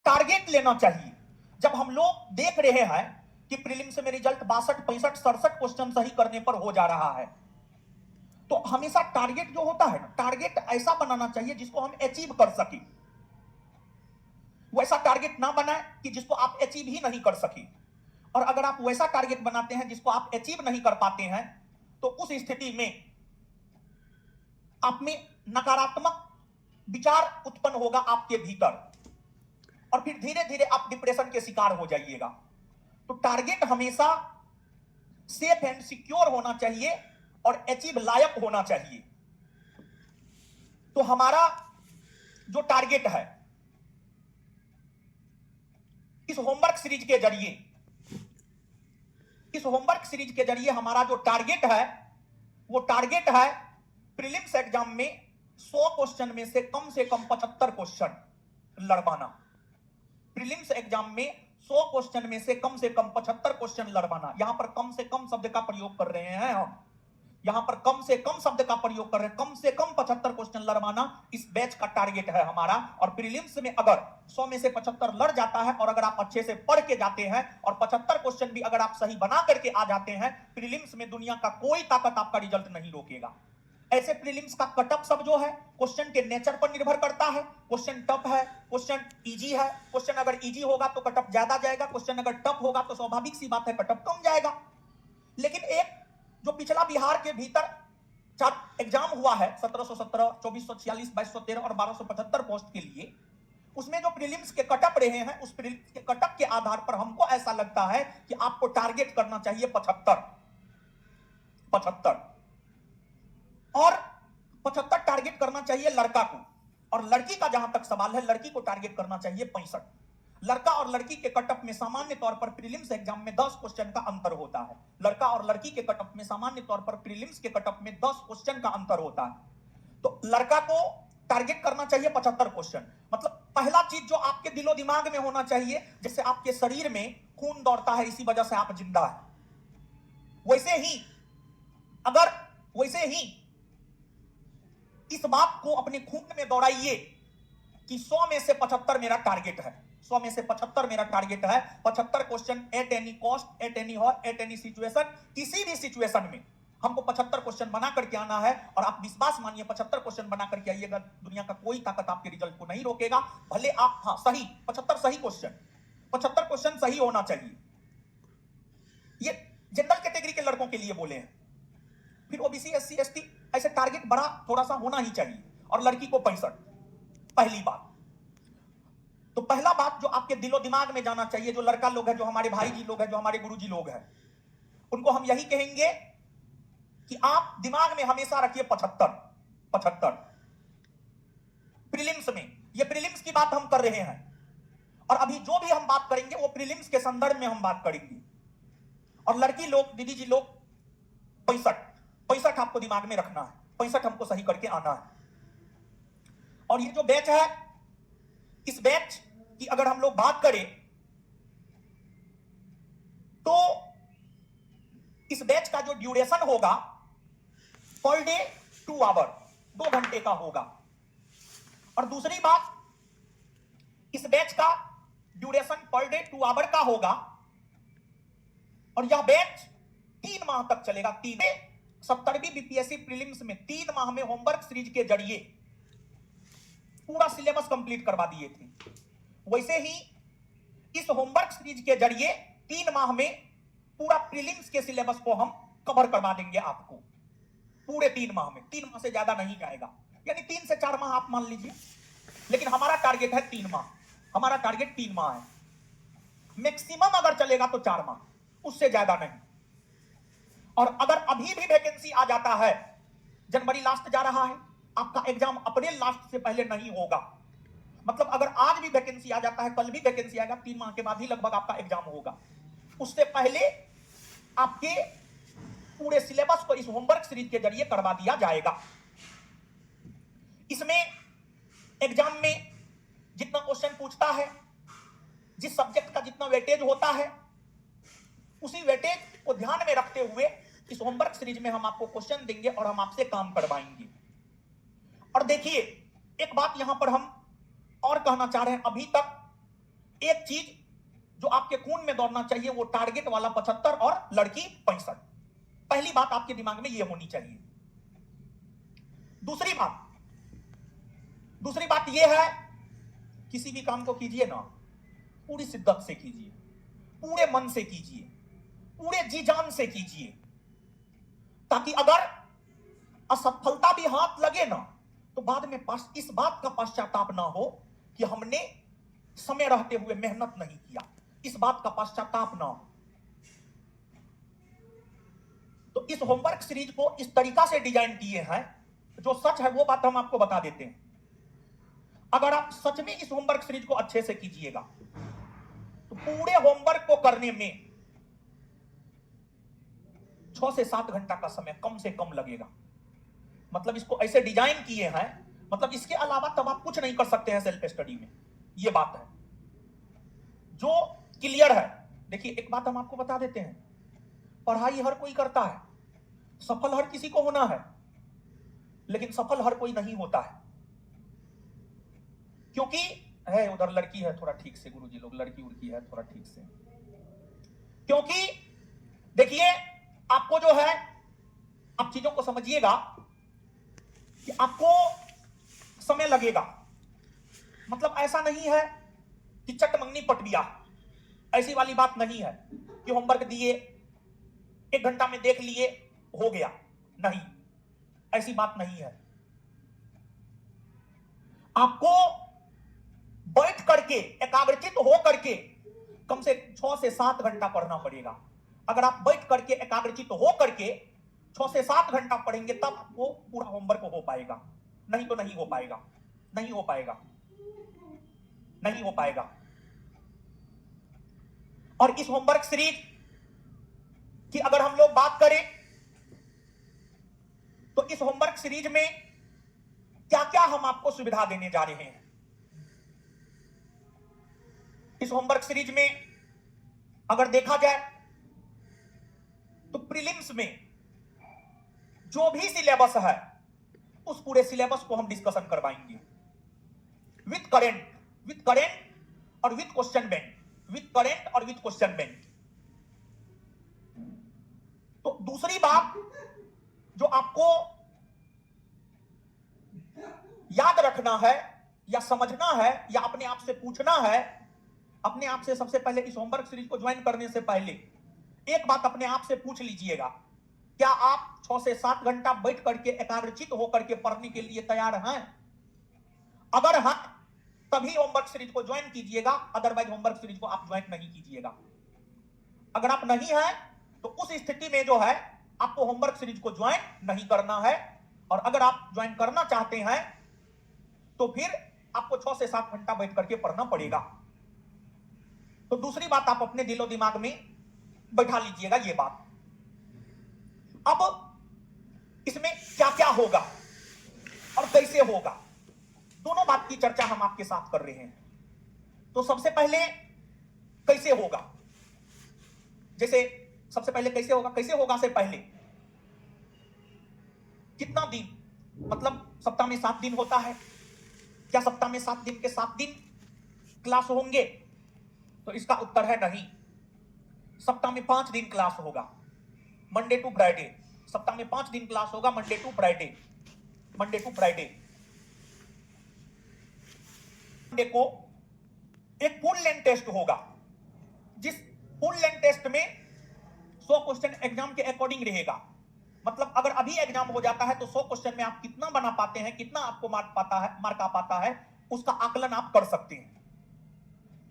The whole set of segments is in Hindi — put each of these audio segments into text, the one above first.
टारगेट लेना चाहिए। जब हम लोग देख रहे हैं कि प्रीलिम्स में रिजल्ट 62, 65, 67 क्वेश्चन सही करने पर हो जा रहा है, तो हमेशा टारगेट जो होता है ना, टारगेट ऐसा बनाना चाहिए जिसको हम अचीव कर सके। वैसा टारगेट ना बनाए कि जिसको आप अचीव ही नहीं कर सके। और अगर आप वैसा टारगेट बनाते हैं जिसको आप अचीव नहीं कर पाते हैं, तो उस स्थिति में आप में नकारात्मक विचार उत्पन्न होगा आपके भीतर, और फिर धीरे धीरे आप डिप्रेशन के शिकार हो जाइएगा। तो टारगेट हमेशा सेफ एंड सिक्योर होना चाहिए और अचीव लायक होना चाहिए। तो हमारा जो टारगेट है इस होमवर्क सीरीज के जरिए हमारा जो टारगेट है वो टारगेट है प्रीलिम्स एग्जाम में 100 क्वेश्चन में से कम 75 क्वेश्चन लड़ पाना। प्रीलिम्स एग्जाम में 100 क्वेश्चन में से कम 75 क्वेश्चन लड़ पाना। यहां पर कम से कम शब्द का प्रयोग कर रहे हैं हम, यहां पर कम से कम शब्द का प्रयोग कर रहे हैं। कम से कम 75 क्वेश्चन लड़वाना इस बैच का टारगेट है हमारा। और प्रीलिम्स में अगर 100 में से 75 लड़ जाता है और अगर आप अच्छे से पढ़ के जाते हैं और 75 क्वेश्चन भी अगर आप सही बना करके आ जाते हैं, प्रीलिम्स में दुनिया का कोई ताकत आपका रिजल्ट नहीं रोकेगा। ऐसे प्रीलिम्स का कटअप सब जो है क्वेश्चन के नेचर पर निर्भर करता है। क्वेश्चन टफ है, क्वेश्चन इजी है। क्वेश्चन अगर इजी होगा तो कटअप ज्यादा जाएगा, क्वेश्चन अगर टफ होगा तो स्वाभाविक सी बात है कटअप कम जाएगा। लेकिन एक जो पिछला बिहार के भीतर 4 एग्जाम हुआ है, 1717, 2446, 2213 और 1275 पोस्ट के लिए, उसमें जो प्रीलिम्स के कटअप रहे हैं, उस प्रीलिम्स के कटअप के आधार पर हमको ऐसा लगता है कि आपको टारगेट करना चाहिए 75 और 75 टारगेट करना चाहिए लड़का को। और लड़की का जहां तक सवाल है, लड़की को टारगेट करना चाहिए 65। लड़का और लड़की के कटअप में सामान्य तौर पर प्रीलिम्स एग्जाम में 10 क्वेश्चन का अंतर होता है। लड़का और लड़की के कटअप में सामान्य तौर पर प्रीलिम्स के कटअप में 10 क्वेश्चन का अंतर होता है। तो लड़का को टारगेट करना चाहिए 75 क्वेश्चन। मतलब पहला चीज जो आपके दिलो दिमाग में होना चाहिए, जैसे आपके शरीर में खून दौड़ता है इसी वजह से आप जिंदा है, वैसे ही इस बात को अपने खून में दौड़ाइए कि 100 में से 75 मेरा टारगेट है। 100 में से 75 मेरा टारगेट है। 75 question at any cost, at any hour, at any situation, किसी भी सिचुएशन में हमको 75 क्वेश्चन बना करके आना है। और आप विश्वास मानिए 75 क्वेश्चन बना करके आइएगा, दुनिया का कोई ताकत आपके रिजल्ट को नहीं रोकेगा। भले आप सही 75 सही क्वेश्चन, 75 क्वेश्चन सही होना चाहिए। ये जनरल कैटेगरी के लड़कों के लिए बोले हैं। फिर ओबीसी, एससी, एसटी ऐसे टारगेट बड़ा थोड़ा सा होना ही चाहिए। और लड़की को 65। पहली बात तो पहला बात जो आपके दिलो दिमाग में जाना चाहिए, जो लड़का लोग है, जो हमारे भाई जी लोग हैं, जो हमारे गुरुजी लोग हैं, उनको हम यही कहेंगे कि आप दिमाग में हमेशा रखिए 75। प्रीलिम्स में, ये प्रीलिम्स की बात हम कर रहे हैं और अभी जो भी हम बात करेंगे वो प्रीलिम्स के संदर्भ में हम बात करेंगे। और लड़की लोग, दीदी जी लोग, 65 आपको दिमाग में रखना है। 65 हमको सही करके आना है। और ये जो बैच है, इस बैच की अगर हम लोग बात करें तो इस बैच का जो ड्यूरेशन होगा पर डे 2 आवर, 2 घंटे का होगा। और दूसरी बात, इस बैच का ड्यूरेशन पर डे 2 आवर का होगा और यह बैच 3 माह तक चलेगा। 70वीं बीपीएससी प्रीलिम्स में 3 माह में होमवर्क सीरीज के जरिए पूरा सिलेबस कंप्लीट करवा दिए थे। वैसे ही इस होमवर्क सीरीज के जरिए 3 माह में पूरा प्रीलिम्स के सिलेबस को हम कवर करवा देंगे आपको पूरे 3 माह में। 3 माह से ज्यादा नहीं जाएगा, यानी 3 से 4 माह आप मान लीजिए, लेकिन हमारा टारगेट है 3 माह। हमारा टारगेट 3 माह है। मैक्सिमम अगर चलेगा तो 4 माह, उससे ज्यादा नहीं। और अगर अभी भी वैकेंसी आ जाता है, जनवरी लास्ट जा रहा है, आपका एग्जाम अप्रैल लास्ट से पहले नहीं होगा। मतलब अगर आज भी वैकेंसी आ जाता है, कल भी वैकेंसी आएगा, 3 माह के बाद ही लगभग आपका एग्जाम होगा। उससे पहले आपके पूरे सिलेबस को इस होमवर्क सीरीज के जरिए करवा दिया जाएगा। इसमें एग्जाम में जितना क्वेश्चन पूछता है, जिस सब्जेक्ट का जितना वेटेज होता है, उसी वेटेज को ध्यान में रखते हुए इस होमवर्क सीरीज में हम आपको क्वेश्चन देंगे और हम आपसे काम करवाएंगे। और देखिए, एक बात यहां पर हम और कहना चाह रहे हैं। अभी तक एक चीज जो आपके खून में दौड़ना चाहिए वो टारगेट वाला 75 और लड़की 65। पहली बात आपके दिमाग में ये होनी चाहिए। दूसरी बात ये है, किसी भी काम को कीजिए ना पूरी शिद्दत से कीजिए, पूरे मन से कीजिए, पूरे जी जान से कीजिए, ताकि अगर असफलता भी हाथ लगे ना तो बाद में इस बात का पश्चाताप ना हो कि हमने समय रहते हुए मेहनत नहीं किया, इस बात का पश्चाताप ना हो। तो इस होमवर्क सीरीज को इस तरीका से डिजाइन किए हैं, जो सच है वो बात हम आपको बता देते हैं। अगर आप सच में इस होमवर्क सीरीज को अच्छे से कीजिएगा तो पूरे होमवर्क को करने में 6 से 7 घंटा का समय कम से कम लगेगा। मतलब इसको ऐसे डिजाइन किए हैं, मतलब इसके अलावा तब आप कुछ नहीं कर सकते हैं सेल्फ स्टडी में, ये बात है जो क्लियर है। देखिए एक बात हम आपको बता देते हैं, पढ़ाई हर कोई करता है, सफल हर किसी को होना है, लेकिन सफल हर कोई नहीं होता है। क्योंकि है उधर लड़की है, थोड़ा ठीक से गुरुजी लोग, लड़की उड़की है थोड़ा ठीक से। क्योंकि देखिए आपको जो है, आप चीजों को समझिएगा कि आपको समय लगेगा। मतलब ऐसा नहीं है कि चटमंगनी पट गया, ऐसी वाली बात नहीं है कि होमवर्क दिए 1 घंटा में देख लिए हो गया, नहीं, ऐसी बात नहीं है। आपको बैठ करके एकाग्रचित हो करके कम से 6 से 7 घंटा पढ़ना पड़ेगा। अगर आप बैठ करके एकाग्रचित हो करके 6 से 7 घंटा पढ़ेंगे तब आपको पूरा होमवर्क हो पाएगा, नहीं तो नहीं हो पाएगा, नहीं हो पाएगा, नहीं हो पाएगा। और इस होमवर्क सीरीज की अगर हम लोग बात करें तो इस होमवर्क सीरीज में क्या क्या हम आपको सुविधा देने जा रहे हैं। इस होमवर्क सीरीज में अगर देखा जाए तो प्रीलिम्स में जो भी सिलेबस है उस पूरे सिलेबस को हम डिस्कशन करवाएंगे विथ करेंट और with question bank, with current और विथ क्वेश्चन बैंक। तो दूसरी बात जो आपको याद रखना है या समझना है या अपने आप से पूछना है, अपने आप से सबसे पहले इस होमवर्क सीरीज को ज्वाइन करने से पहले एक बात अपने आप से पूछ लीजिएगा, क्या आप 6 से 7 घंटा बैठ करके एकाग्रचित होकर के पढ़ने के लिए तैयार हैं? अगर हाँ तभी होमवर्क सीरीज को ज्वाइन कीजिएगा, अदरवाइज होमवर्क सीरीज को आप ज्वाइन नहीं कीजिएगा। अगर आप नहीं हैं तो उस स्थिति में जो है आपको होमवर्क सीरीज को ज्वाइन नहीं करना है, और अगर आप ज्वाइन करना चाहते हैं तो फिर आपको 6 से 7 घंटा बैठ करके पढ़ना पड़ेगा। तो दूसरी बात आप अपने दिलो दिमाग में बैठा लीजिएगा ये बात। अब इसमें क्या क्या होगा और कैसे होगा, दोनों बात की चर्चा हम आपके साथ कर रहे हैं। तो सबसे पहले कैसे होगा, जैसे सबसे पहले कैसे होगा से पहले कितना दिन, मतलब सप्ताह में 7 दिन होता है, क्या सप्ताह में 7 दिन के 7 दिन क्लास होंगे? तो इसका उत्तर है नहीं। सप्ताह में 5 दिन क्लास होगा, मंडे टू फ्राइडे। सप्ताह में 5 दिन क्लास होगा, मंडे टू फ्राइडे। मंडे को एक फुल लेंथ टेस्ट होगा, जिस फुल लेंथ टेस्ट में 100 क्वेश्चन एग्जाम के अकॉर्डिंग रहेगा। मतलब अगर अभी एग्जाम हो जाता है तो 100 क्वेश्चन में आप कितना बना पाते हैं, कितना आपको मार्क आ पाता है, उसका आकलन आप कर सकते हैं।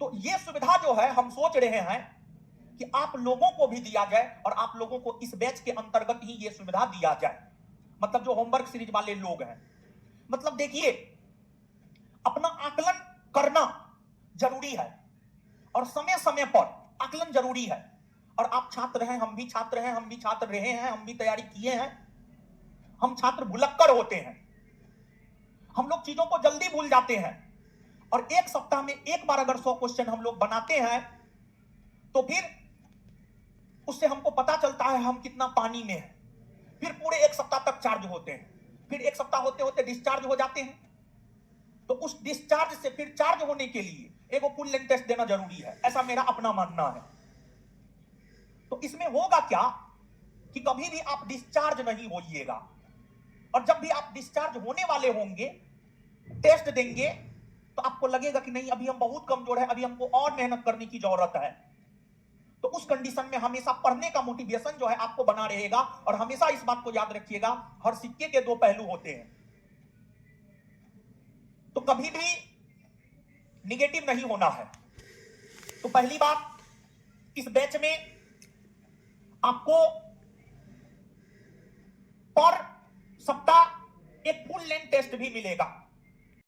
तो ये सुविधा जो है हम सोच रहे हैं कि आप लोगों को भी दिया जाए, और आप लोगों को इस बैच के अंतर्गत ही ये सुविधा दिया जाए। मतलब जो होमवर्क सीरीज वाले लोग हैं, मतलब देखिए अपना आकलन करना जरूरी है और समय समय पर आकलन जरूरी है। और आप छात्र हैं, हम भी छात्र हैं, हम भी छात्र रहे हैं, हम भी तैयारी किए हैं। हम छात्र भुलक्कड़ होते हैं, हम लोग चीजों को जल्दी भूल जाते हैं, और एक सप्ताह में एक बार अगर 100 क्वेश्चन हम लोग बनाते हैं तो फिर उससे हमको पता चलता है हम कितना पानी में हैं। फिर पूरे एक सप्ताह तक चार्ज होते हैं, फिर एक सप्ताह होते होते डिस्चार्ज हो जाते हैं। तो उस डिस्चार्ज से फिर चार्ज होने के लिए एक फुल लेंथ टेस्ट देना जरूरी है, ऐसा मेरा अपना मानना है। तो इसमें होगा क्या कि कभी भी आप डिस्चार्ज नहीं होइएगा, और जब भी आप डिस्चार्ज होने वाले होंगे, टेस्ट देंगे, तो आपको लगेगा कि नहीं अभी हम बहुत कमजोर है, अभी हमको और मेहनत करने की जरूरत है। तो उस कंडीशन में हमेशा पढ़ने का मोटिवेशन जो है आपको बना रहेगा। और हमेशा इस बात को याद रखिएगा, हर सिक्के के दो पहलू होते हैं, तो कभी भी निगेटिव नहीं होना है। तो पहली बात, इस बैच में आपको पर सप्ताह एक फुल लेंथ टेस्ट भी मिलेगा।